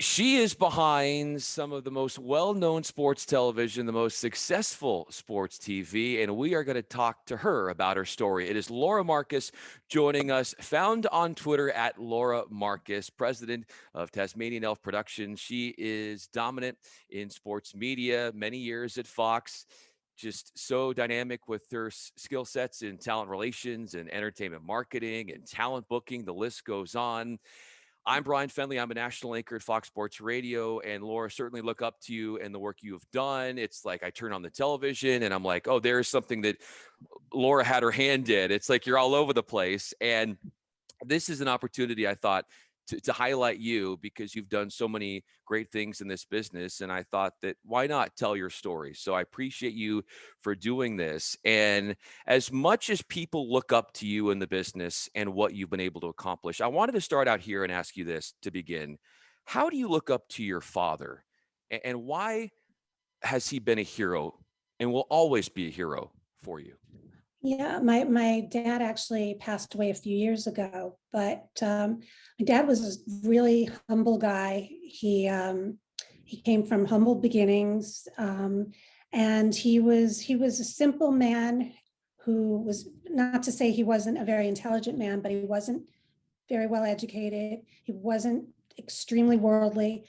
She is behind some of the most well-known sports television, the most successful sports TV, and we are going to talk to her about her story. It is Laura Marcus joining us, found on Twitter at Laura Marcus, president of Tasmanian Elf Productions. She is dominant in sports media, many years at Fox, just so dynamic with her skill sets in talent relations and entertainment marketing and talent booking. The list goes on. I'm Bryan Fenley. I'm a national anchor at Fox Sports Radio. And Laura, certainly look up to you and the work you have done. It's like I turn on the television and I'm like, oh, there's something that Laura had her hand in. It's like you're all over the place. And this is an opportunity, I thought, to highlight you because you've done so many great things in this business. And I thought that why not tell your story? So I appreciate you for doing this. And as much as people look up to you in the business and what you've been able to accomplish, I wanted to start out here and ask you this to begin. How do you look up to your father? And why has he been a hero and will always be a hero for you? Yeah, my dad actually passed away a few years ago, but my dad was a really humble guy. He came from humble beginnings, and he was a simple man who was, not to say he wasn't a very intelligent man, but he wasn't very well educated. He wasn't extremely worldly,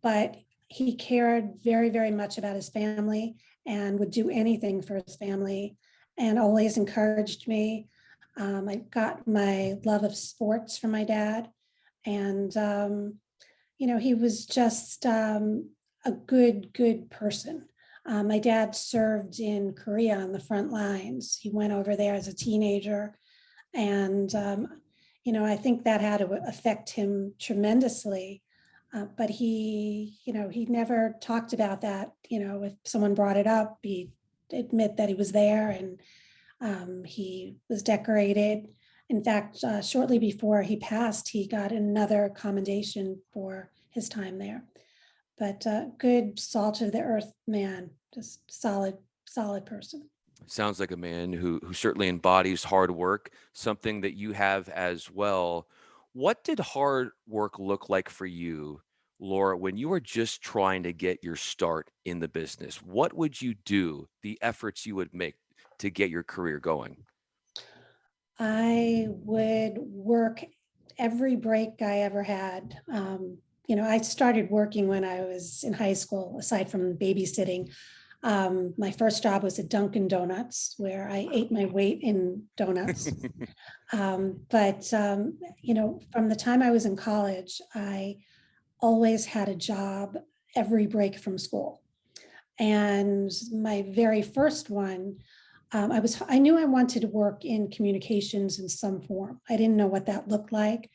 but he cared very, very much about his family and would do anything for his family and always encouraged me. I got my love of sports from my dad. And, he was just a good person. My dad served in Korea on the front lines. He went over there as a teenager. And, I think that had to affect him tremendously. But he never talked about that. If someone brought it up, he'd admit that he was there, and he was decorated. In fact, shortly before he passed, he got another commendation for his time there. But good, salt of the earth man, just solid person. Sounds like a man who certainly embodies hard work, something that you have as well. What did hard work look like for you, Laura, when you were just trying to get your start in the business? What would you do, the efforts you would make to get your career going? I would work every break I ever had. I started working when I was in high school, aside from babysitting. My first job was at Dunkin' Donuts, where I ate my weight in donuts. But from the time I was in college, I always had a job every break from school. And my very first one, I knew I wanted to work in communications in some form. I didn't know what that looked like.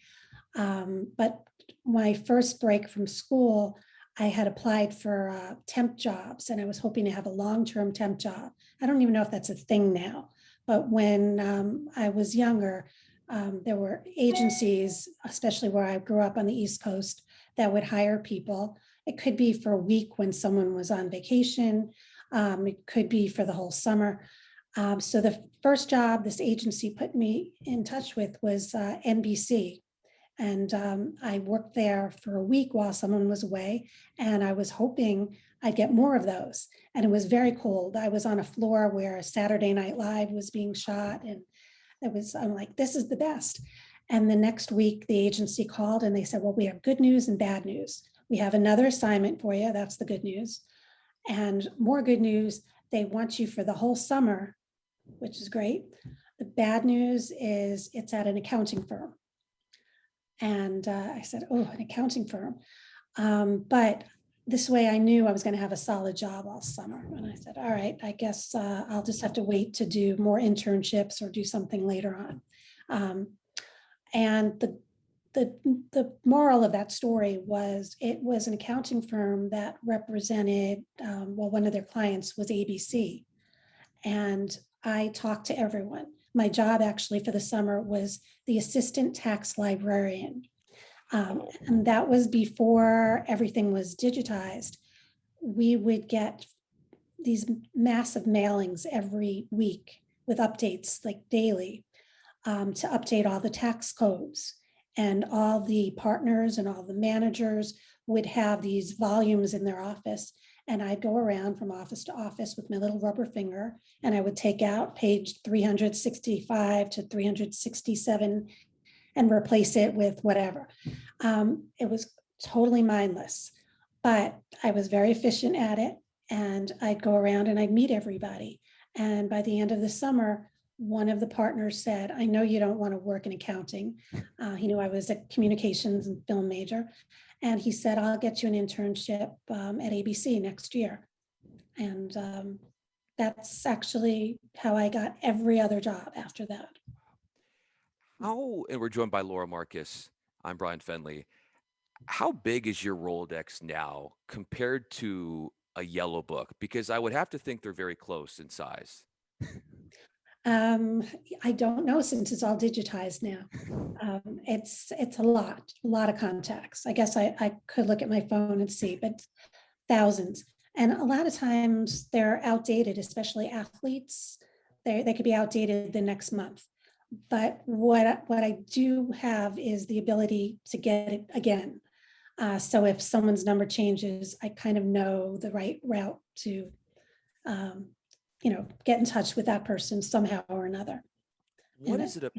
But my first break from school, I had applied for temp jobs, and I was hoping to have a long-term temp job. I don't even know if that's a thing now, but when I was younger, there were agencies, especially where I grew up on the East Coast, that would hire people. It could be for a week when someone was on vacation. It could be for the whole summer. So the first job this agency put me in touch with was NBC. And I worked there for a week while someone was away, and I was hoping I'd get more of those. And it was very cold. I was on a floor where Saturday Night Live was being shot, and I'm like, this is the best. And the next week, the agency called and they said, well, we have good news and bad news. We have another assignment for you. That's the good news. And more good news, they want you for the whole summer, which is great. The bad news is it's at an accounting firm. And I said, oh, an accounting firm. But this way I knew I was going to have a solid job all summer. And I said, all right, I guess I'll just have to wait to do more internships or do something later on. And the moral of that story was it was an accounting firm that represented, one of their clients was ABC. And I talked to everyone. My job actually for the summer was the assistant tax librarian. And that was before everything was digitized. We would get these massive mailings every week with updates like daily to update all the tax codes. and all the partners and all the managers would have these volumes in their office. And I'd go around from office to office with my little rubber finger, and I would take out page 365 to 367 and replace it with whatever. It was totally mindless, but I was very efficient at it. And I'd go around and I'd meet everybody. And by the end of the summer, one of the partners said, I know you don't want to work in accounting. He knew I was a communications and film major. And he said, I'll get you an internship at ABC next year. And that's actually how I got every other job after that. And we're joined by Laura Marcus. I'm Bryan Fenley. How big is your Rolodex now compared to a yellow book? Because I would have to think they're very close in size. I don't know, since it's all digitized now. It's a lot of contacts. I guess I could look at my phone and see, but thousands. And a lot of times they're outdated, especially athletes. They could be outdated the next month. But what I do have is the ability to get it again. So if someone's number changes, I kind of know the right route to, get in touch with that person somehow or another. What is it?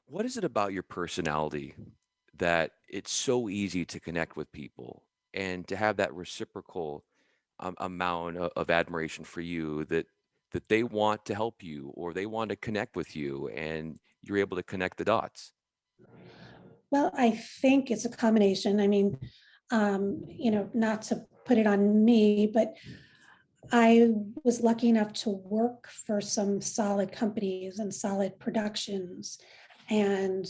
What is it about your personality that it's so easy to connect with people and to have that reciprocal amount of admiration for you that they want to help you or they want to connect with you and you're able to connect the dots? Well, I think it's a combination. I mean, not to put it on me, but I was lucky enough to work for some solid companies and solid productions. And,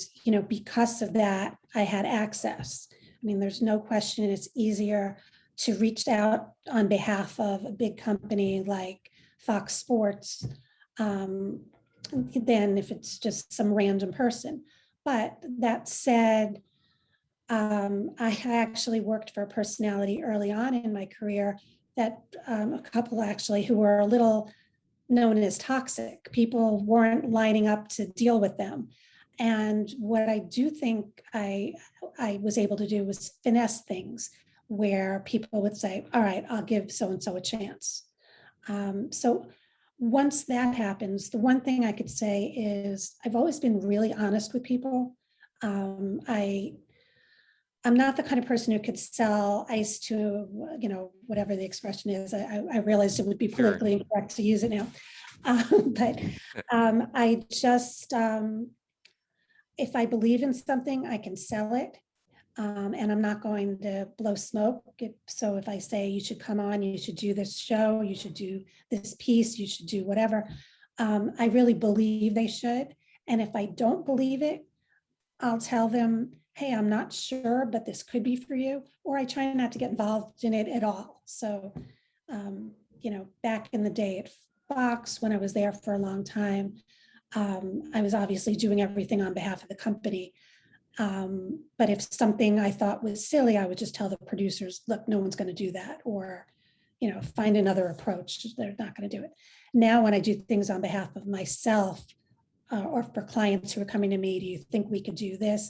because of that, I had access. I mean, there's no question it's easier to reach out on behalf of a big company like Fox Sports than if it's just some random person. But that said, I actually worked for a personality early on in my career that a couple actually who were a little known as toxic. People weren't lining up to deal with them. And what I do think I was able to do was finesse things where people would say, all right, I'll give so-and-so a chance. So once that happens, the one thing I could say is I've always been really honest with people. I'm not the kind of person who could sell ice to, whatever the expression is. I realized it would be Sure. politically incorrect to use it now. But I just, if I believe in something, I can sell it. And I'm not going to blow smoke. So if I say you should come on, you should do this show, you should do this piece, you should do whatever, I really believe they should. And if I don't believe it, I'll tell them, hey, I'm not sure, but this could be for you. Or I try not to get involved in it at all. So, back in the day at Fox, when I was there for a long time, I was obviously doing everything on behalf of the company. But if something I thought was silly, I would just tell the producers, look, no one's going to do that, or, find another approach. They're not going to do it. Now, when I do things on behalf of myself or for clients who are coming to me, do you think we could do this?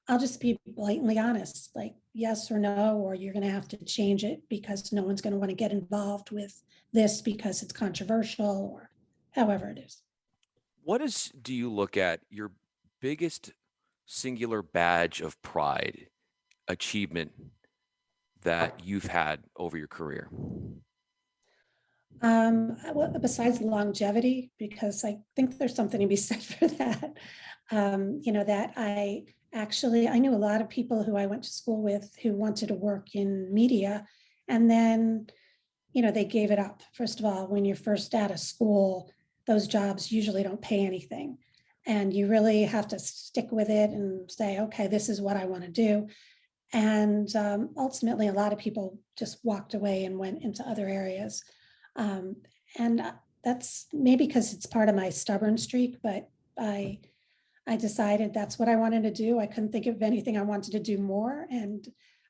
I'll just be blatantly honest, like yes or no, or you're going to have to change it because no one's going to want to get involved with this because it's controversial or however it is. Do you look at your biggest singular badge of pride, achievement that you've had over your career? Well, besides longevity, because I think there's something to be said for that. That I knew a lot of people who I went to school with who wanted to work in media, and then, they gave it up. First of all, when you're first out of school, those jobs usually don't pay anything. And you really have to stick with it and say, okay, this is what I want to do. And ultimately, a lot of people just walked away and went into other areas. And that's maybe because it's part of my stubborn streak, but I decided that's what I wanted to do. I couldn't think of anything I wanted to do more. And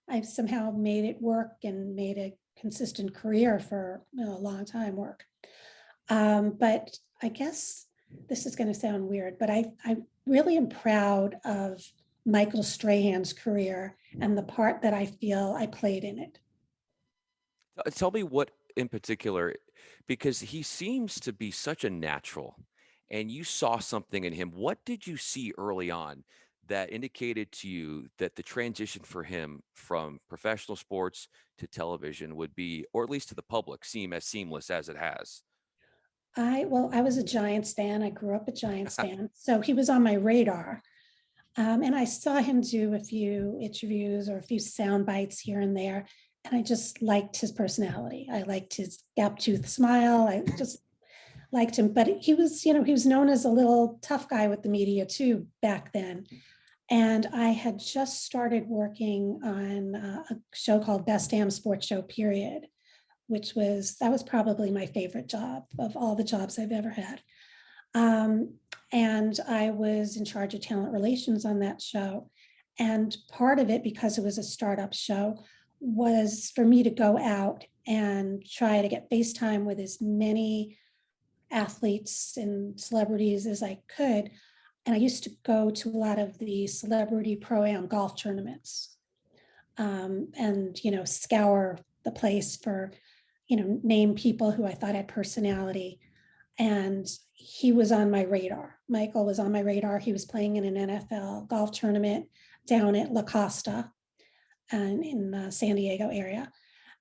I've somehow made it work and made a consistent career for a long time work. But I guess this is going to sound weird, but I really am proud of Michael Strahan's career and the part that I feel I played in it. Tell me what in particular, because he seems to be such a natural, and you saw something in him. What did you see early on that indicated to you that the transition for him from professional sports to television would be, or at least to the public, seem as seamless as it has? I was a Giants fan. I grew up a Giants fan. So he was on my radar. And I saw him do a few interviews or a few sound bites here and there. And I just liked his personality. I liked his gap tooth smile. I just liked him. But he was, he was known as a little tough guy with the media too back then. And I had just started working on a show called Best Damn Sports Show, period, that was probably my favorite job of all the jobs I've ever had. And I was in charge of talent relations on that show. And part of it, because it was a startup show, was for me to go out and try to get FaceTime with as many athletes and celebrities as I could. And I used to go to a lot of the celebrity pro-am golf tournaments, and, scour the place for, name people who I thought had personality. And he was on my radar. Michael was on my radar. He was playing in an NFL golf tournament down at La Costa and in the San Diego area.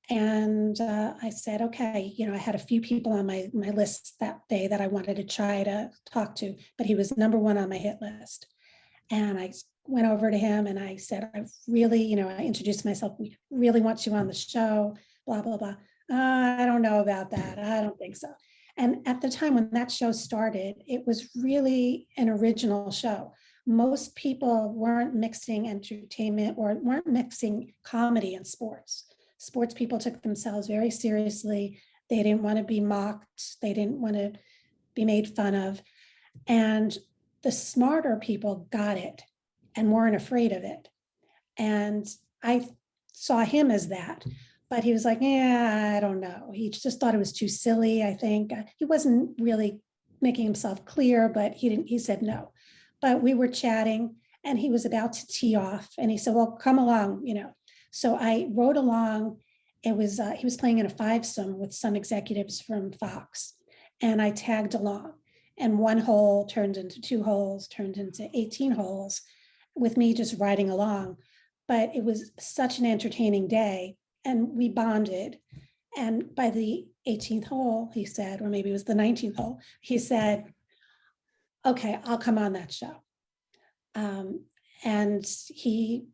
And I said, okay, I had a few people on my list that day that I wanted to try to talk to, but he was number one on my hit list. And I went over to him and I said, I really, I introduced myself. We really want you on the show, blah, blah, blah. I don't know about that. I don't think so. And at the time when that show started, it was really an original show. Most people weren't mixing entertainment or weren't mixing comedy and sports. Sports people took themselves very seriously. They didn't want to be mocked. They didn't want to be made fun of. And the smarter people got it and weren't afraid of it. And I saw him as that. But he was like, yeah, I don't know. He just thought it was too silly, I think. He wasn't really making himself clear, but he said no. But we were chatting and he was about to tee off and he said, well, come along, So I rode along. He was playing in a fivesome with some executives from Fox and I tagged along. And one hole turned into two holes, turned into 18 holes with me just riding along. But it was such an entertaining day and we bonded. And by the 18th hole, he said, or maybe it was the 19th hole, he said, okay, I'll come on that show. And he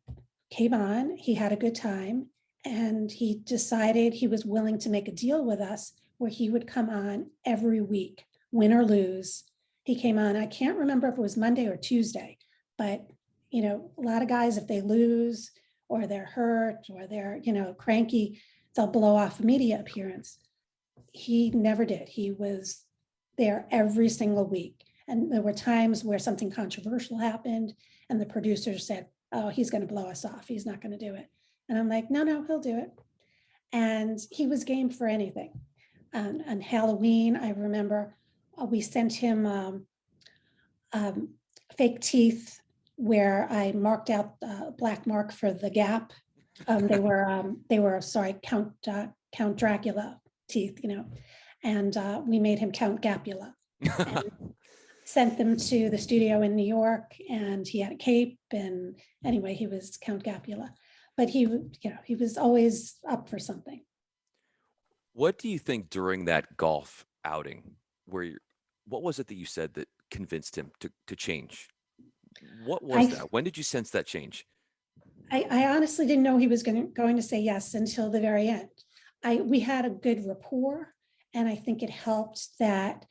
came on, he had a good time, and he decided he was willing to make a deal with us where he would come on every week, win or lose. He came on, I can't remember if it was Monday or Tuesday, but a lot of guys, if they lose, or they're hurt or they're, cranky, they'll blow off a media appearance. He never did. He was there every single week. And there were times where something controversial happened and the producer said, oh, he's going to blow us off. He's not going to do it. And I'm like, no, he'll do it. And he was game for anything. On Halloween, I remember we sent him fake teeth where I marked out a black mark for the gap. They were sorry, Count Dracula teeth, and we made him Count Gapula. And sent them to the studio in New York, and he had a cape, and anyway, he was Count Gapula. But he was always up for something. What do you think during that golf outing, what was it that you said that convinced him to change? What was that? When did you sense that change? I honestly didn't know he was going to say yes until the very end. We had a good rapport, and I think it helped that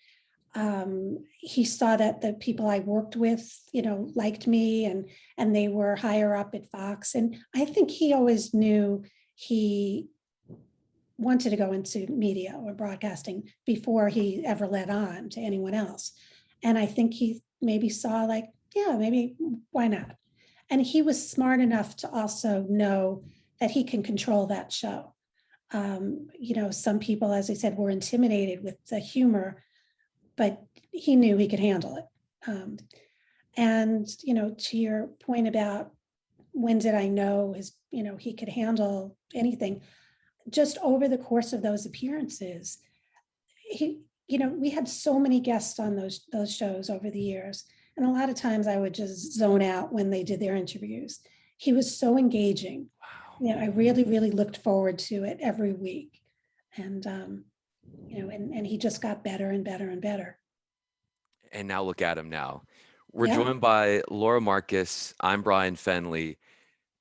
he saw that the people I worked with, liked me, and they were higher up at Fox. And I think he always knew he wanted to go into media or broadcasting before he ever led on to anyone else. And I think he maybe saw like, yeah, maybe why not? And he was smart enough to also know that he can control that show. Some people, as I said, were intimidated with the humor, but he knew he could handle it. And, to your point about when did I know he could handle anything, just over the course of those appearances, we had so many guests on those shows over the years. And a lot of times I would just zone out when they did their interviews. He was so engaging. Wow. I really, really looked forward to it every week. And, and he just got better and better and better. And now look at him now. We're Yeah. joined by Laura Marcus. I'm Bryan Fenley.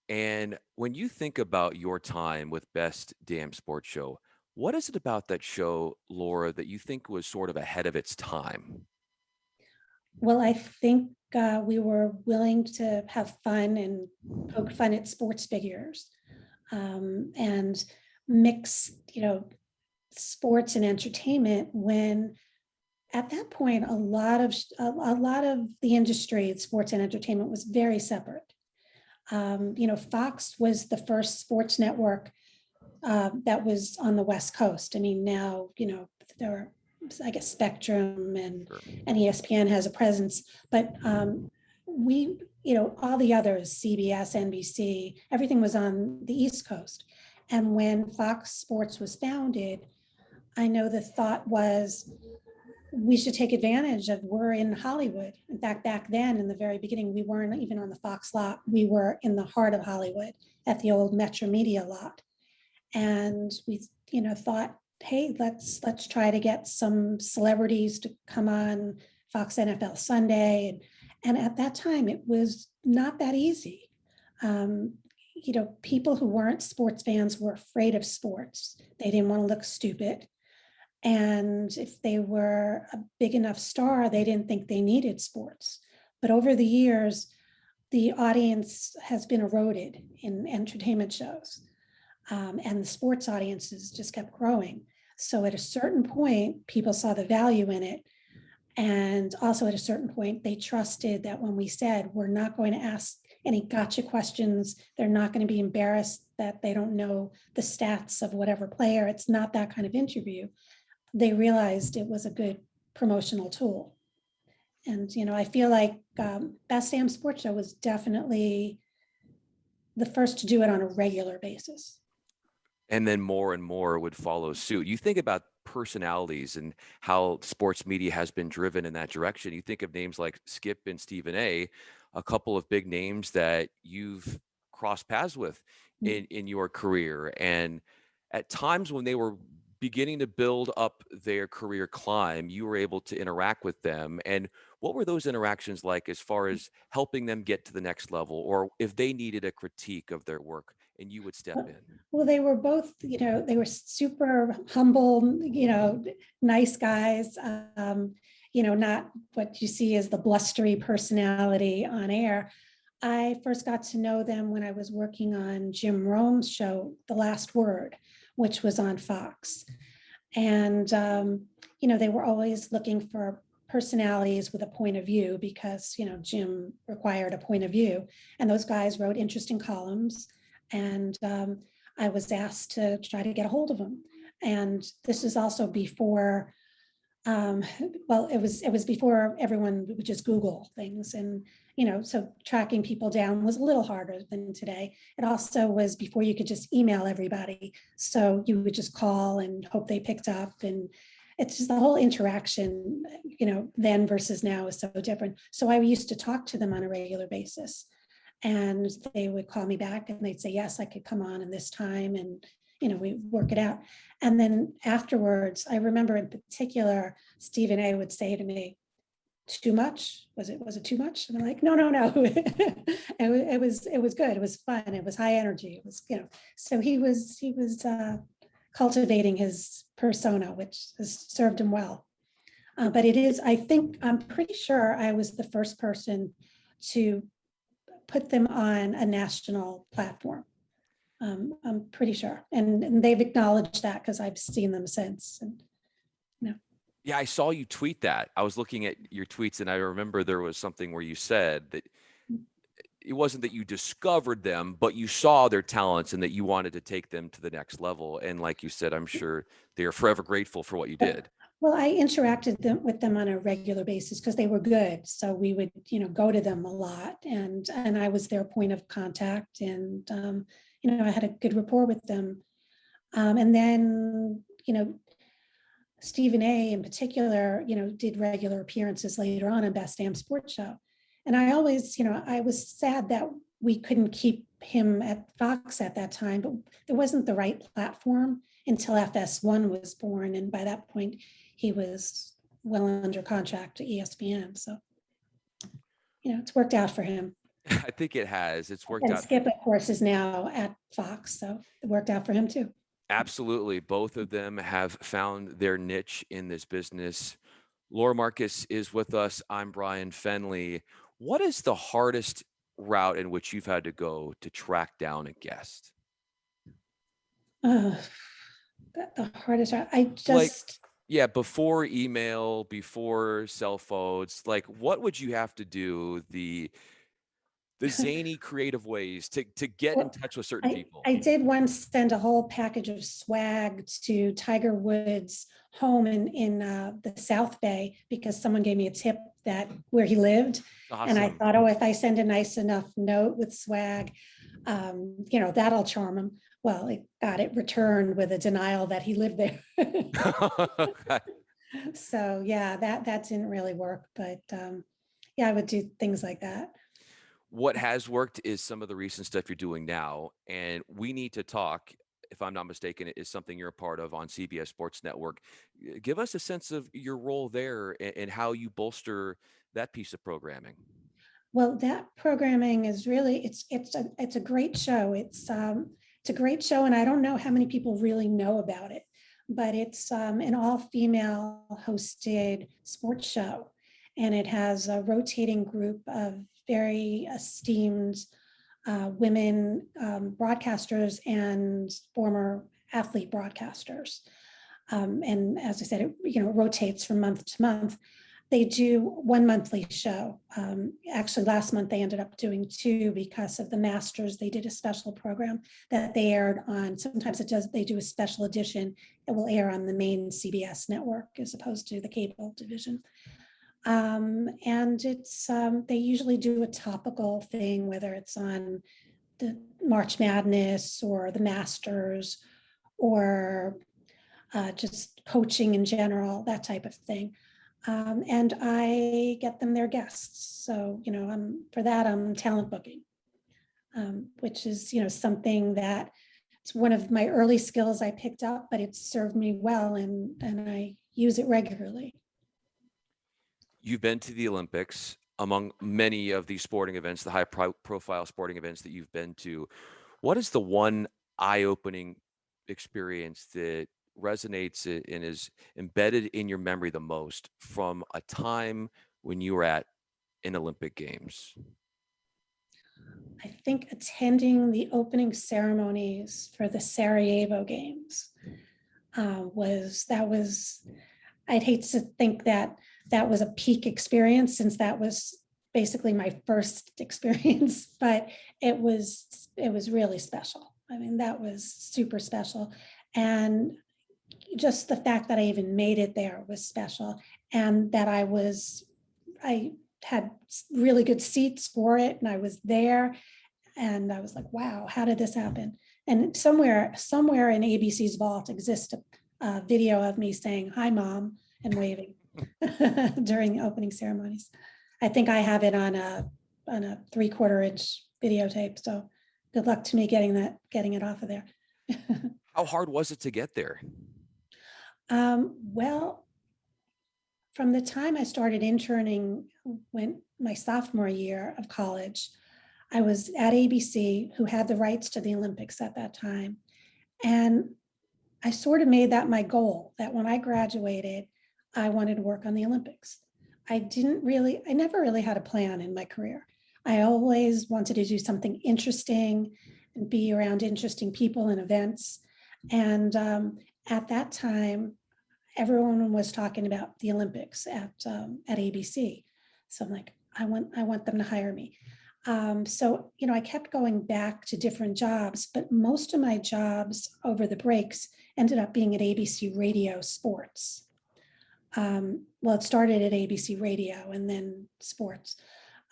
And when you think about your time with Best Damn Sports Show, what is it about that show, Laura, that you think was sort of ahead of its time? Well, I think we were willing to have fun and poke fun at sports figures, and mix, sports and entertainment, when at that point a lot of the industry, sports and entertainment, was very separate. Fox was the first sports network that was on the West Coast. I mean, now, there are, I guess, Spectrum and Sure. ESPN has a presence, but all the others, CBS, NBC, everything was on the East Coast. And when Fox Sports was founded, I know the thought was we should take advantage of, we're in Hollywood. In fact, back then, in the very beginning, we weren't even on the Fox lot. We were in the heart of Hollywood at the old Metro Media lot. And we, thought, hey, let's try to get some celebrities to come on Fox NFL Sunday. And at that time, it was not that easy. People who weren't sports fans were afraid of sports. They didn't want to look stupid. And if they were a big enough star, they didn't think they needed sports. But over the years, the audience has been eroded in entertainment shows. And the sports audiences just kept growing. So at a certain point, people saw the value in it. And also at a certain point, they trusted that when we said, we're not going to ask any gotcha questions, they're not going to be embarrassed that they don't know the stats of whatever player. It's not that kind of interview. They realized it was a good promotional tool. And, I feel like Best Damn Sports Show was definitely the first to do it on a regular basis. And then more and more would follow suit. You think about personalities and how sports media has been driven in that direction. You think of names like Skip and Stephen a couple of big names that you've crossed paths with in your career. And at times when they were beginning to build up their career climb, you were able to interact with them. And what were those interactions like as far as helping them get to the next level, or if they needed a critique of their work and you would step in? Well, they were both, they were super humble, nice guys, not what you see as the blustery personality on air. I first got to know them when I was working on Jim Rome's show, The Last Word, which was on Fox. And, they were always looking for personalities with a point of view because, Jim required a point of view. And those guys wrote interesting columns. And I was asked to try to get a hold of them. And this is also before, it was before everyone would just Google things. And, so tracking people down was a little harder than today. It also was before you could just email everybody. So you would just call and hope they picked up. And it's just the whole interaction, then versus now is so different. So I used to talk to them on a regular basis. And they would call me back and they'd say, yes, I could come on in this time. And, we work it out. And then afterwards, I remember in particular, Stephen A would say to me, too much? Was it too much? And I'm like, no. It was good. It was fun. It was high energy. It was, so he was cultivating his persona, which has served him well. But I'm pretty sure I was the first person to put them on a national platform. I'm pretty sure. And they've acknowledged that because I've seen them since. And Yeah, I saw you tweet that. I was looking at your tweets and I remember there was something where you said that it wasn't that you discovered them, but you saw their talents and that you wanted to take them to the next level. And like you said, I'm sure they are forever grateful for what you did. Well, I interacted with them on a regular basis because they were good. So we would, go to them a lot, and I was their point of contact, and I had a good rapport with them. And then, Stephen A. in particular, did regular appearances later on Best Damn Sports Show. And I always, I was sad that we couldn't keep him at Fox at that time, but there wasn't the right platform until FS1 was born. And by that point, he was well under contract to ESPN. So, it's worked out for him. I think it has. It's worked And out. Skip, of course, is now at Fox. So it worked out for him too. Absolutely. Both of them have found their niche in this business. Laura Marcus is with us. I'm Bryan Fenley. What is the hardest route in which you've had to go to track down a guest? Uh, the hardest, I Like, just, yeah, before email, before cell phones, like what would you have to do the zany creative ways to get in well, touch with certain I, people? I did once send a whole package of swag to Tiger Woods' home in the South Bay because someone gave me a tip that where he lived. And I Awesome. thought, oh, if I send a nice enough note with swag, that'll charm him. Well, it got it returned with a denial that he lived there. So yeah, that didn't really work. But yeah, I would do things like that. What has worked is some of the recent stuff you're doing now, and we need to talk. If I'm not mistaken, it is something you're a part of on CBS Sports Network. Give us a sense of your role there and how you bolster that piece of programming. Well, that programming is really it's a great show. It's a great show, and I don't know how many people really know about it, but it's an all-female hosted sports show, and it has a rotating group of very esteemed women broadcasters and former athlete broadcasters. And as I said, it rotates from month to month. They do one monthly show. Actually, last month they ended up doing two because of the Masters. They did a special program that they aired on. Sometimes they do a special edition that will air on the main CBS network as opposed to the cable division. And they usually do a topical thing, whether it's on the March Madness or the Masters or just coaching in general, that type of thing. And I get them their guests. So, for that, I'm talent booking, which is, something that it's one of my early skills I picked up, but it's served me well, and I use it regularly. You've been to the Olympics among many of these sporting events, the profile sporting events that you've been to. What is the one eye-opening experience that resonates and is embedded in your memory the most from a time when you were at an Olympic Games? I think attending the opening ceremonies for the Sarajevo Games was I'd hate to think that that was a peak experience since that was basically my first experience, but it was really special. I mean, that was super special. And just the fact that I even made it there was special, and that I had really good seats for it, and I was there, and I was like, wow, how did this happen? And somewhere in ABC's vault exists a video of me saying, hi, Mom, and waving during opening ceremonies. I think I have it on a 3/4 inch videotape. So good luck to me getting it off of there. How hard was it to get there? Well, from the time I started interning when my sophomore year of college, I was at ABC, who had the rights to the Olympics at that time. And I sort of made that my goal, that when I graduated, I wanted to work on the Olympics. I never really had a plan in my career. I always wanted to do something interesting and be around interesting people and events. And at that time, everyone was talking about the Olympics at ABC. So I'm like, I want them to hire me. So, I kept going back to different jobs, but most of my jobs over the breaks ended up being at ABC Radio Sports. Well, it started at ABC Radio and then sports.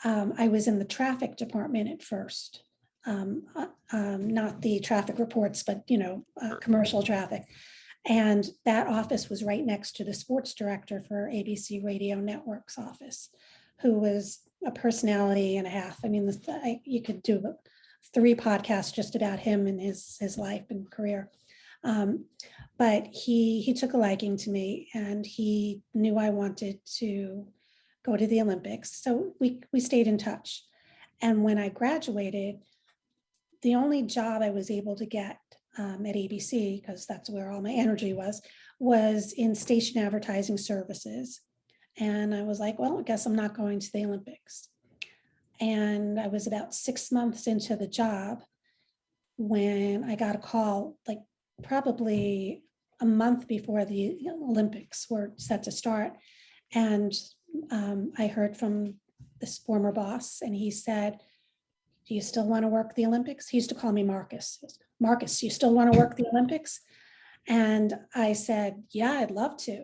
I was in the traffic department at first, not the traffic reports, but Sure. commercial traffic. And that office was right next to the sports director for ABC Radio Network's office, who was a personality and a half. I mean, you could do 3 podcasts just about him and his life and career. But he took a liking to me, and he knew I wanted to go to the Olympics. So we stayed in touch. And when I graduated, the only job I was able to get at ABC, because that's where all my energy was in station advertising services. And I was like, well, I guess I'm not going to the Olympics. And I was about 6 months into the job when I got a call, like probably a month before the Olympics were set to start. And I heard from this former boss, and he said, do you still want to work the Olympics? He used to call me Marcus. He goes, Marcus, you still want to work the Olympics? And I said, yeah, I'd love to.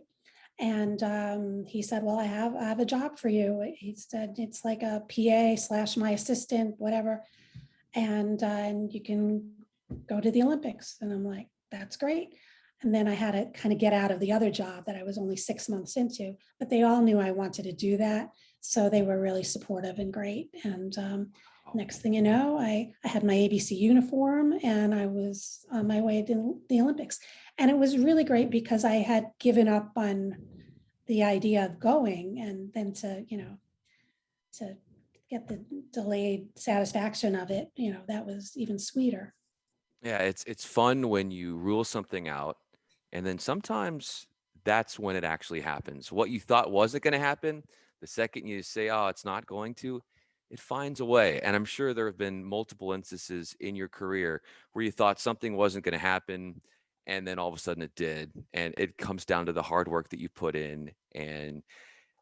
And he said, well, I have a job for you. He said, it's like a PA/my assistant, whatever. And you can go to the Olympics. And I'm like, that's great. And then I had to kind of get out of the other job that I was only 6 months into, but they all knew I wanted to do that. So they were really supportive and great. And next thing you know, I had my ABC uniform and I was on my way to the Olympics. And it was really great because I had given up on the idea of going, and then to get the delayed satisfaction of it, that was even sweeter. Yeah, it's fun when you rule something out, and then sometimes that's when it actually happens. What you thought wasn't going to happen, the second you say, "Oh, it's not going to," it finds a way. And I'm sure there have been multiple instances in your career where you thought something wasn't going to happen, and then all of a sudden it did. And it comes down to the hard work that you put in. And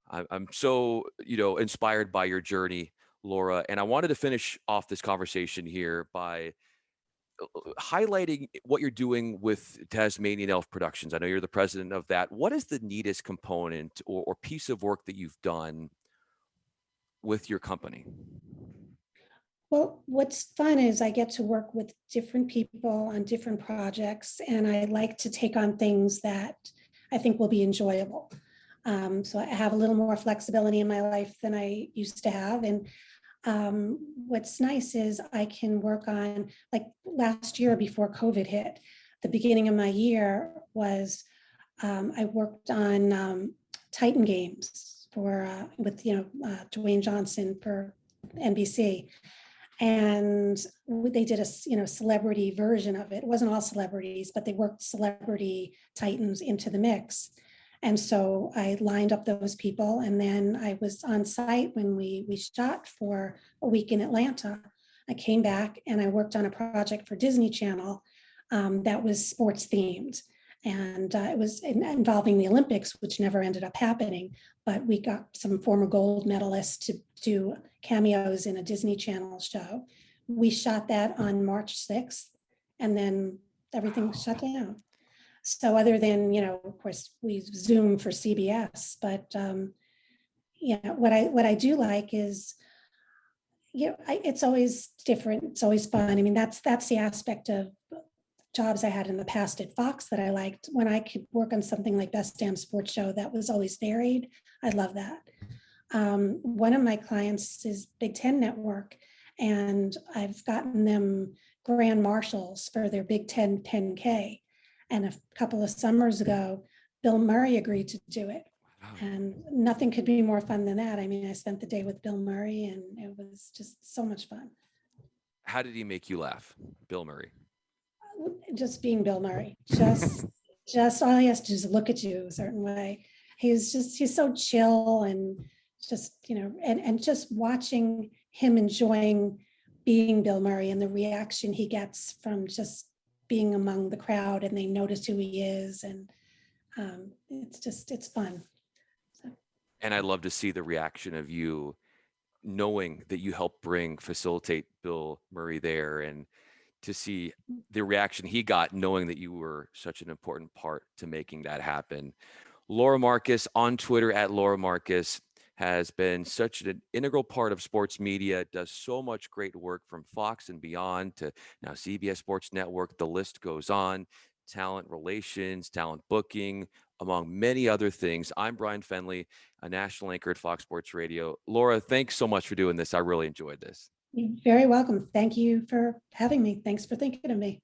I'm so inspired by your journey, Laura. And I wanted to finish off this conversation here by highlighting what you're doing with Tasmanian Elf Productions. I know you're the president of that. What is the neatest component or piece of work that you've done with your company? Well, what's fun is I get to work with different people on different projects, and I like to take on things that I think will be enjoyable. So I have a little more flexibility in my life than I used to have. And what's nice is I can work on, like last year before COVID hit, the beginning of my year was I worked on Titan Games with Dwayne Johnson for NBC, and they did a celebrity version of it. It wasn't all celebrities, but they worked celebrity Titans into the mix. And so I lined up those people, and then I was on site when we shot for a week in Atlanta. I came back and I worked on a project for Disney Channel that was sports themed. And it was involving the Olympics, which never ended up happening. But we got some former gold medalists to do cameos in a Disney Channel show. We shot that on March 6th, and then everything shut down. So other than, of course, we Zoom for CBS, but what I do like is, it's always different. It's always fun. I mean, that's the aspect of jobs I had in the past at Fox that I liked. When I could work on something like Best Damn Sports Show that was always varied, I love that. One of my clients is Big Ten Network, and I've gotten them grand marshals for their Big Ten 10K. And a couple of summers ago, Bill Murray agreed to do it. Wow. And nothing could be more fun than that. I mean, I spent the day with Bill Murray, and it was just so much fun. How did he make you laugh, Bill Murray? Just being Bill Murray, just all he has to do is look at you a certain way. He's so chill, and just, and just watching him enjoying being Bill Murray and the reaction he gets from just being among the crowd, and they notice who he is. And it's fun. So. And I love to see the reaction of you knowing that you helped facilitate Bill Murray there, and to see the reaction he got knowing that you were such an important part to making that happen. Laura Marcus on Twitter at Laura Marcus has been such an integral part of sports media, does so much great work from Fox and beyond to now CBS Sports Network. The list goes on. Talent relations, talent booking, among many other things. I'm Bryan Fenley, a national anchor at Fox Sports Radio. Laura, thanks so much for doing this. I really enjoyed this. You're very welcome. Thank you for having me. Thanks for thinking of me.